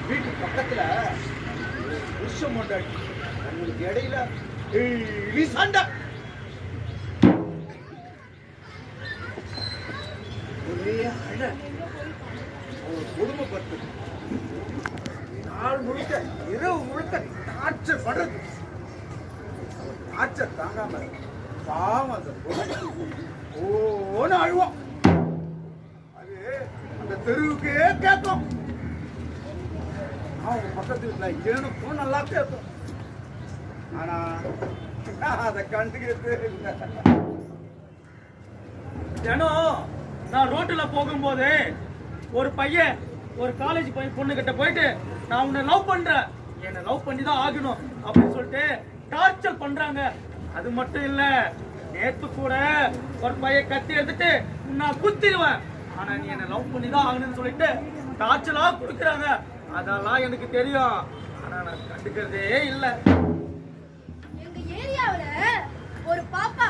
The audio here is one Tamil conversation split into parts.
வீட்டு பக்கத்துல புருஷம் கொண்டாடி உங்களுக்கு இடையில சண்டை. ஒரே அழ ஒரு குடும்பப்பட்டு நாள் முழுக்க இரவு முழுக்க டார்ச்சர் படுறது. டார்ச்சர் தாங்காம பாவம் அந்த ஓன்னு அழுவோம். அது அந்த தெருவுக்கே கேட்கும். அவங்க பக்கத்து வீட்டில் எனக்கும் நல்லா கேட்கும். ஆனா அதை கண்டுக்கிறது இல்லை. தினம் நான் ரோட்டுல போகும்போது ஒரு பையன் ஒரு காலேஜ் பொண்ணு கிட்ட போயிட்டு நான் உன்னை லவ் பண்றேன், என்னை லவ் பண்ணி தான் ஆகணும் அப்படின்னு சொல்லிட்டு டார்ச்சர் பண்றாங்க. அது மட்டும் இல்ல, நேத்து கூட ஒரு பையன் கத்தி எடுத்துட்டு நான் குத்திடுவேன், ஆனா நீ என்ன லவ் பண்ணி தான் ஆகணும்னு சொல்லிட்டு டார்ச்சரா கொடுக்குறாங்க. அதெல்லாம் எனக்கு தெரியும், ஆனா நான் கண்டுக்கிறதே இல்லை. எங்க ஏரியாவுல ஒரு பாப்பா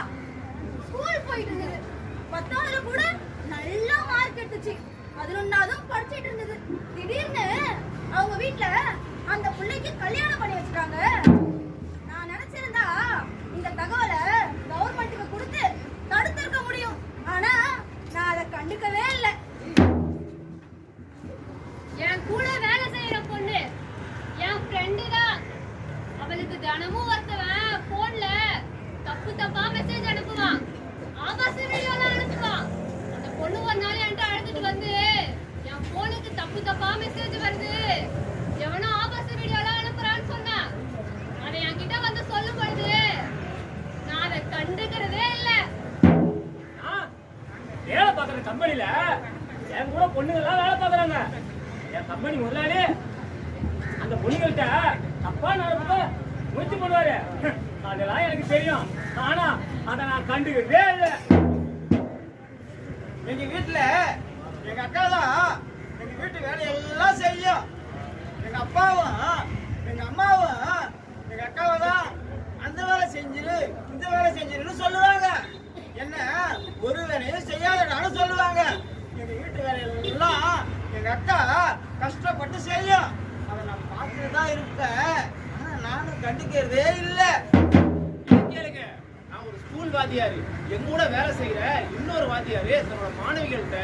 ஸ்கூல் போயிட்டு இருந்தது. 10வது கூட நல்லா மார்க் எடுத்துச்சு. 11வதும் படிச்சிட்டு இருந்தது. திடீர்னு அவங்க வீட்ல அந்த பிள்ளைக்கு கல்யாணம் பண்ணி வச்சுட்டாங்க. நான் நினைச்சிருந்தா இந்த தகவலை கவர்மெண்ட்டுக்கு கொடுத்து தடுத்திருக்க முடியும். ஆனா நான் அதை கண்டுக்கவே இல்லை. என் கூட வேலை செய்யற பொண்ணு என் ஃப்ரெண்டு தான். அவளுக்கு தினமும் ஒருத்தவன் போன்ல தப்பு தப்பா மெசேஜ் அனுப்புவான், ஆபாச வீடியோலாம் அனுப்புவான். அந்த பொண்ணு ஒரு நாள் என்கிட்ட அழுதுட்டு வந்து, என் போனுக்கு தப்பு தப்பா மெசேஜ் வருது, எவனோ ஆபாச வீடியோலாம் அனுப்புறான்னு சொன்னான். அதை என்கிட்ட வந்து சொல்லும் பொழுது நான் அதை கண்டுக்கிறதே இல்லை. வேலை பார்க்குற கம்பெனில என் கூட பொண்ணுங்கெல்லாம் வேலை பார்க்குறாங்க. என் கம்பெனி முதலாளி அந்த பொண்ணுங்கள்கிட்ட தப்பா நடக்க முயற்சி பண்ணுவாரு. அதெல்லாம் எனக்கு தெரியும், ஆனா அதை நான் கண்டுக்கவே இல்லை. எங்க வீட்டுல எங்க அக்கா தான் எங்க வீட்டு வேலையெல்லாம் செய்யும். எங்க அப்பாவும் எங்க அம்மாவும் எங்க அக்காவை தான் அந்த வேலை செஞ்சிரு இந்த வேலை செஞ்சிருன்னு சொல்லுவாங்க. என்ன ஒரு வேலையும் செய்யாதடான்னு சொல்லுவாங்க. எங்க வீட்டு வேலையெல்லாம் எங்க அக்கா கஷ்டப்பட்டு செய்யும். அதை நான் பார்த்துட்டு தான் இருப்பேன், ஆனா நானும் கண்டுக்கிறதே இல்லை. கேளுங்க, நான் ஒரு ஸ்கூல் வாத்தியாரு. எங்க கூட வேலை செய்யற இன்னொரு வாத்தியாரு தன்னோட மாணவிகள்கிட்ட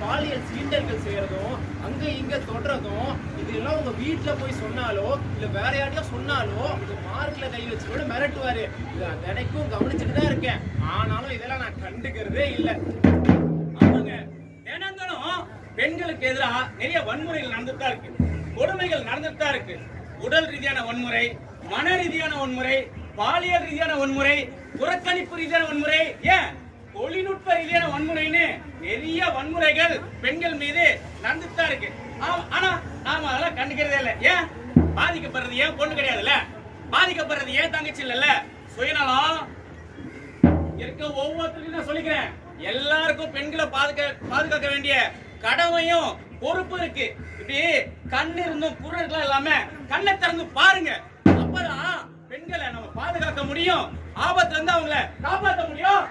பாலியல் சீண்டல்கள் செய்யறதும் அங்க இங்க தொடுறதும் இதெல்லாம் உங்க வீட்டுல போய் சொன்னாலோ இல்ல வேற யாரையோ சொன்னாலோ இது மார்க்ல கை வச்சு மிரட்டுவாரு. இது நான் தினைக்கும் கவனிச்சுட்டு தான் இருக்கேன், ஆனாலும் இதெல்லாம் நான் கண்டுக்கிறதே இல்லை. ஆமாங்க, தினந்தனம் பெண்களுக்கு எதிராக நிறைய வன்முறைகள் நடந்துட்டு தான் இருக்கு, கொடுமைகள் நடந்துட்டு தான் இருக்கு. உடல் ரீதியான வன்முறை, மன ரீதியான வன்முறை, பாலியல் ரீதியான வன்முறை, புறக்கணிப்பு ரீதியான வன்முறை, ஏன் தொழில்நுட்ப ரீதியான வன்முறைன்னு நிறைய வன்முறைகள் பெண்கள் மீது நடந்துட்டு தான் இருக்கு. ஆனா நாம அதெல்லாம் கண்டுக்கிறதே இல்லை. ஏன் பாதிக்கப்படுறது ஏன் பொண்ணு கிடையாதுல்ல, பாதிக்கப்படுறது ஏன் தங்கச்சி இல்லைல்ல, சுயநலம் இருக்க ஒவ்வொருத்தருக்கும் நான் சொல்லிக்கிறேன். எல்லாருக்கும் பெண்களை பாதுகாக்க வேண்டிய கடமையும் பொறுப்பு இருக்கு. இப்படி கண்ணு இருந்தும் குரல்கள் எல்லாமே கண்ணை திறந்து பாருங்க, அப்பதான் பெண்களை நம்ம பாதுகாக்க முடியும், ஆபத்துல இருந்து அவங்களை காப்பாற்ற முடியும்.